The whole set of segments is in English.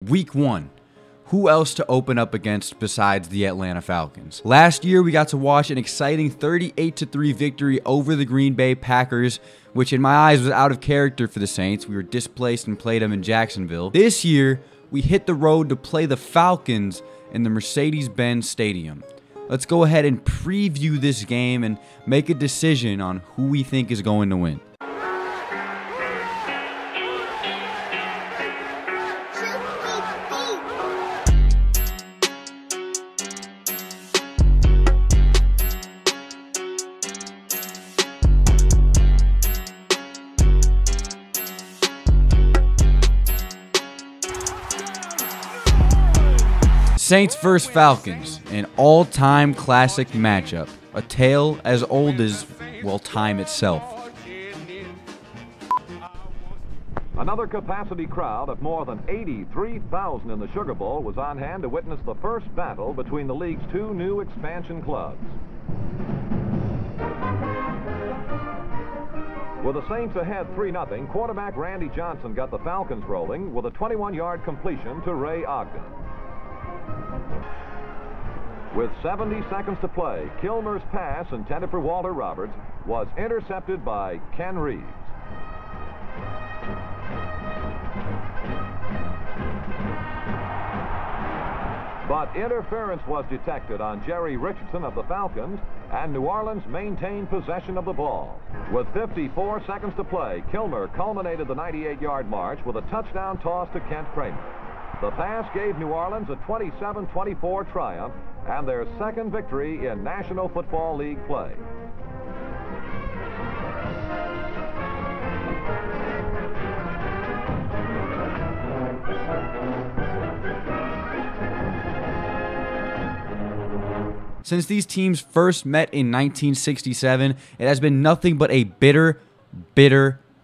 Week 1. Who else to open up against besides the Atlanta Falcons? Last year, we got to watch an exciting 38-3 victory over the Green Bay Packers, which in my eyes was out of character for the Saints. We were displaced and played them in Jacksonville. This year, we hit the road to play the Falcons in the Mercedes-Benz Stadium. Let's go ahead and preview this game and make a decision on who we think is going to win. Saints vs. Falcons, an all-time classic matchup, a tale as old as, well, time itself. Another capacity crowd of more than 83,000 in the Sugar Bowl was on hand to witness the first battle between the league's two new expansion clubs. With the Saints ahead 3-0, quarterback Randy Johnson got the Falcons rolling with a 21-yard completion to Ray Ogden. With 70 seconds to play, Kilmer's pass intended for Walter Roberts was intercepted by Ken Reeves. But interference was detected on Jerry Richardson of the Falcons, and New Orleans maintained possession of the ball. With 54 seconds to play, Kilmer culminated the 98-yard march with a touchdown toss to Kent Kramer. The pass gave New Orleans a 27-24 triumph and their second victory in National Football League play. Since these teams first met in 1967, it has been nothing but a bitter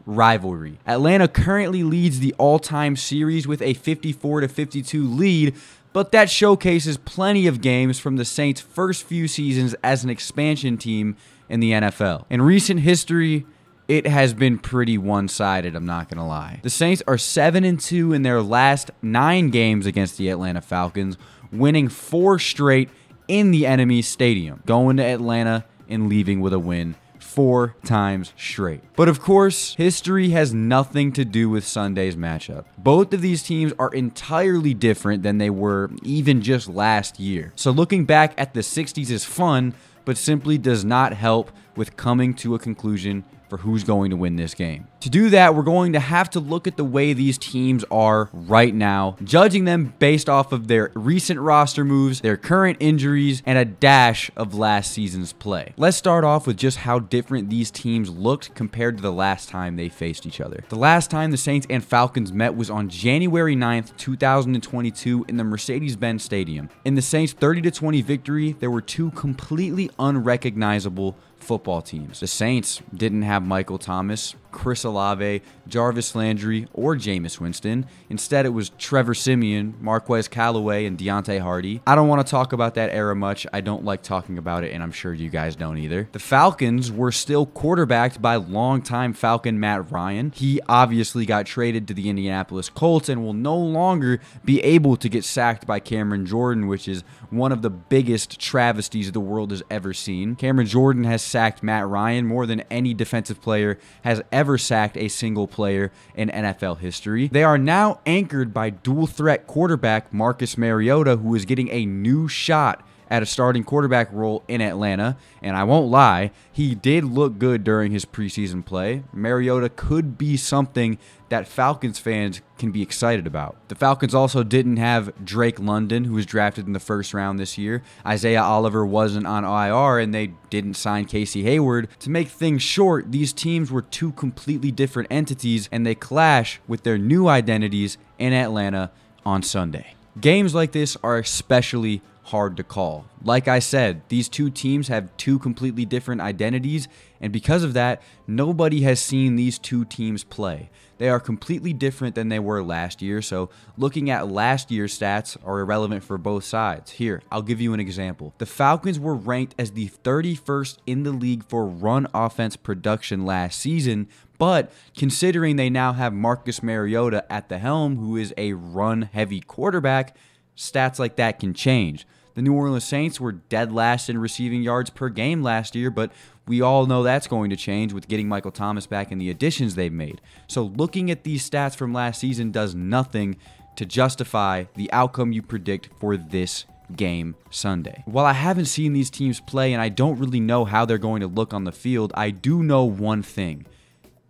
rivalry. Atlanta currently leads the all-time series with a 54-52 lead, but that showcases plenty of games from the Saints' first few seasons as an expansion team in the NFL. In recent history, it has been pretty one-sided, I'm not going to lie. The Saints are 7-2 in their last 9 games against the Atlanta Falcons, winning 4 straight in the enemy's stadium, going to Atlanta and leaving with a win 4 times straight. But of course, history has nothing to do with Sunday's matchup. Both of these teams are entirely different than they were even just last year. So looking back at the 60s is fun, but simply does not help with coming to a conclusion for who's going to win this game. To do that, we're going to have to look at the way these teams are right now, judging them based off of their recent roster moves, their current injuries, and a dash of last season's play. Let's start off with just how different these teams looked compared to the last time they faced each other. The last time the Saints and Falcons met was on January 9th, 2022 in the Mercedes-Benz Stadium. In the Saints' 30-20 victory, there were 2 completely unrecognizable football teams. The Saints didn't have Michael Thomas, Chris Olave, Jarvis Landry, or Jameis Winston. Instead, it was Trevor Siemian, Marquez Callaway, and Deontay Hardy. I don't want to talk about that era much. I don't like talking about it, and I'm sure you guys don't either. The Falcons were still quarterbacked by longtime Falcon Matt Ryan. He obviously got traded to the Indianapolis Colts and will no longer be able to get sacked by Cameron Jordan, which is one of the biggest travesties the world has ever seen. Cameron Jordan has sacked Matt Ryan more than any defensive player has ever sacked a single player in NFL history. They are now anchored by dual threat quarterback Marcus Mariota, who is getting a new shot at a starting quarterback role in Atlanta, and I won't lie, he did look good during his preseason play. Mariota could be something that Falcons fans can be excited about. The Falcons also didn't have Drake London, who was drafted in the first round this year. Isaiah Oliver wasn't on IR, and they didn't sign Casey Hayward. To make things short, these teams were 2 completely different entities, and they clash with their new identities in Atlanta on Sunday. Games like this are especially hard to call. Like I said, these 2 teams have 2 completely different identities, and because of that, nobody has seen these 2 teams play. They are completely different than they were last year, so looking at last year's stats are irrelevant for both sides. Here, I'll give you an example. The Falcons were ranked as the 31st in the league for run offense production last season, But considering they now have Marcus Mariota at the helm, who is a run-heavy quarterback, stats like that can change. The New Orleans Saints were dead last in receiving yards per game last year, but we all know that's going to change with getting Michael Thomas back and the additions they've made. So looking at these stats from last season does nothing to justify the outcome you predict for this game Sunday. While I haven't seen these teams play and I don't really know how they're going to look on the field, I do know one thing.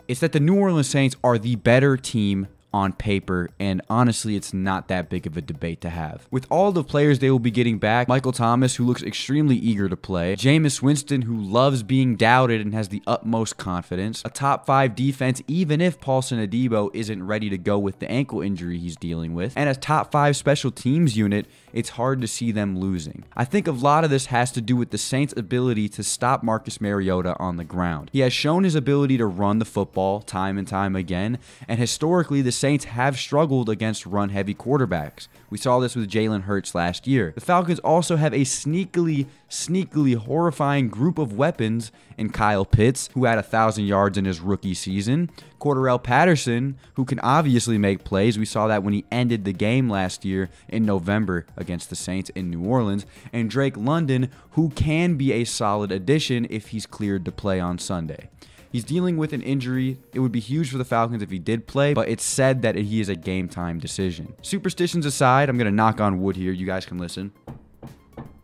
It's that the New Orleans Saints are the better team on paper, and honestly, it's not that big of a debate to have. With all the players they will be getting back, Michael Thomas, who looks extremely eager to play, Jameis Winston, who loves being doubted and has the utmost confidence, a top 5 defense, even if Paulson Adebo isn't ready to go with the ankle injury he's dealing with, and a top 5 special teams unit, it's hard to see them losing. I think a lot of this has to do with the Saints' ability to stop Marcus Mariota on the ground. He has shown his ability to run the football time and time again, and historically, the Saints have struggled against run-heavy quarterbacks. We saw this with Jalen Hurts last year. The Falcons also have a sneakily horrifying group of weapons in Kyle Pitts, who had 1,000 yards in his rookie season, Cordarrelle Patterson, who can obviously make plays. We saw that when he ended the game last year in November against the Saints in New Orleans, and Drake London, who can be a solid addition if he's cleared to play on Sunday. He's dealing with an injury. It would be huge for the Falcons if he did play, but it's said that he is a game-time decision. Superstitions aside, I'm going to knock on wood here. You guys can listen.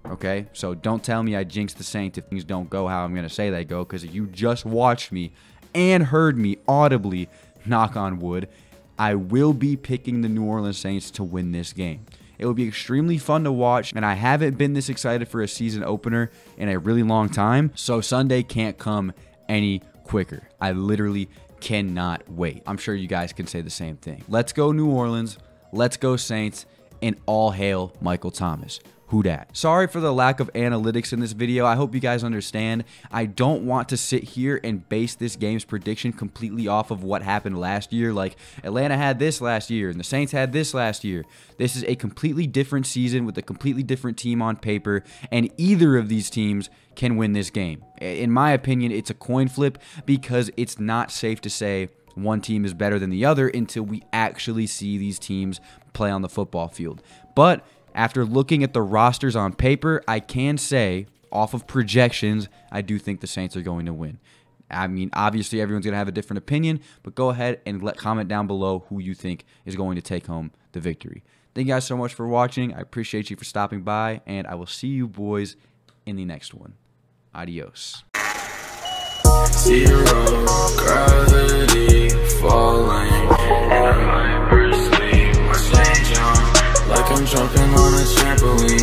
Okay, so don't tell me I jinxed the Saints if things don't go how I'm going to say they go, because you just watched me and heard me audibly knock on wood. I will be picking the New Orleans Saints to win this game. It will be extremely fun to watch, and I haven't been this excited for a season opener in a really long time, so Sunday can't come any quicker. I literally cannot wait. I'm sure you guys can say the same thing. Let's go New Orleans. Let's go Saints. And all hail Michael Thomas. WHODAT. Sorry for the lack of analytics in this video. I hope you guys understand. I don't want to sit here and base this game's prediction completely off of what happened last year. Like, Atlanta had this last year and the Saints had this last year. This is a completely different season with a completely different team on paper, and either of these teams can win this game. In my opinion, it's a coin flip because it's not safe to say one team is better than the other until we actually see these teams play on the football field. But after looking at the rosters on paper, I can say, off of projections, I do think the Saints are going to win. I mean, obviously, everyone's going to have a different opinion, but go ahead and comment down below who you think is going to take home the victory. Thank you guys so much for watching. I appreciate you for stopping by, and I will see you boys in the next one. Adios. Zero gravity falling, and I might burst sleep. Watch me jump like I'm jumping on a trampoline.